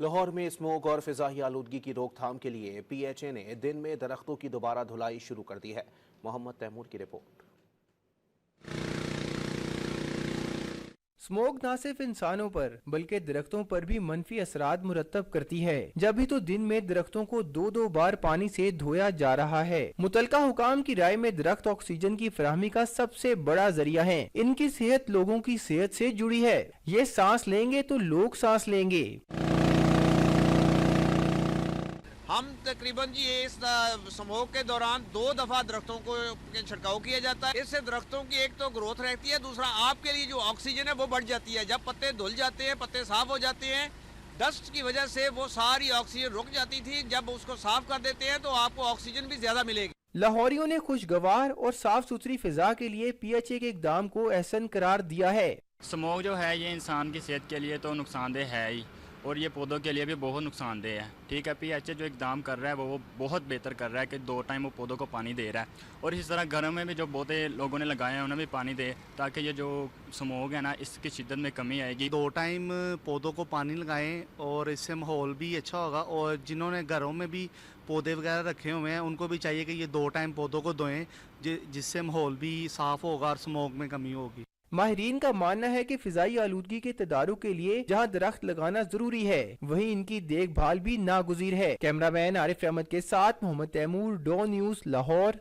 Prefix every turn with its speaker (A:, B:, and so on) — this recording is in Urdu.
A: لاہور میں اسموگ اور فضائی آلودگی کی روک تھام کے لیے پی ایچ اے نے دن میں درختوں کی دوبارہ دھلائی شروع کر دی ہے۔ محمد تیمور کی رپورٹ۔
B: اسموگ نہ صرف انسانوں پر بلکہ درختوں پر بھی منفی اثرات مرتب کرتی ہے، جب ہی تو دن میں درختوں کو دو بار پانی سے دھویا جا رہا ہے۔ متعلقہ حکام کی رائے میں درخت آکسیجن کی فراہمی کا سب سے بڑا ذریعہ ہیں۔ ان کی صحت لوگوں کی صحت سے جڑی ہے۔ یہ سانس لیں گے تو لوگ سانس لیں گے۔
C: ہم تقریباً اس سموگ کے دوران 2 دفعہ درختوں کو چھڑکاؤ کیا جاتا ہے۔ اس سے درختوں کی ایک تو گروتھ رہتی ہے، دوسرا آپ کے لیے جو آکسیجن ہے وہ بڑھ جاتی ہے۔ جب پتے دھل جاتے ہیں، پتے صاف ہو جاتے ہیں، ڈسٹ کی وجہ سے وہ ساری آکسیجن رک جاتی تھی، جب اس کو صاف کر دیتے ہیں تو آپ کو آکسیجن بھی زیادہ ملے گی۔
B: لاہوریوں نے خوشگوار اور صاف ستھری فضا کے لیے پی ایچ اے کے اقدام کو احسن قرار دیا ہے۔
D: اسموگ جو ہے یہ انسان کی صحت کے لیے تو نقصان دہ ہے ہی، اور یہ پودوں کے لیے بھی بہت نقصان دہ ہے۔ ٹھیک ہے، پی ایچ اے جو اقدام کر رہا ہے وہ بہت بہتر کر رہا ہے کہ 2 ٹائم وہ پودوں کو پانی دے رہا ہے، اور اسی طرح گھروں میں بھی جو پودے لوگوں نے لگائے ہیں انہیں بھی پانی دے، تاکہ یہ جو اسموگ ہے نا اس کی شدت میں کمی آئے گی۔
E: 2 ٹائم پودوں کو پانی لگائیں اور اس سے ماحول بھی اچھا ہوگا، اور جنہوں نے گھروں میں بھی پودے وغیرہ رکھے ہوئے ہیں ان کو بھی چاہیے کہ یہ 2 ٹائم پودوں کو دھوئیں، جس سے ماحول بھی صاف ہوگا اور اسموگ میں کمی ہوگی۔
B: ماہرین کا ماننا ہے کہ فضائی آلودگی کے تدارک کے لیے جہاں درخت لگانا ضروری ہے وہیں ان کی دیکھ بھال بھی ناگزیر ہے۔ کیمرہ مین عارف احمد کے ساتھ محمد تیمور، ڈو نیوز، لاہور۔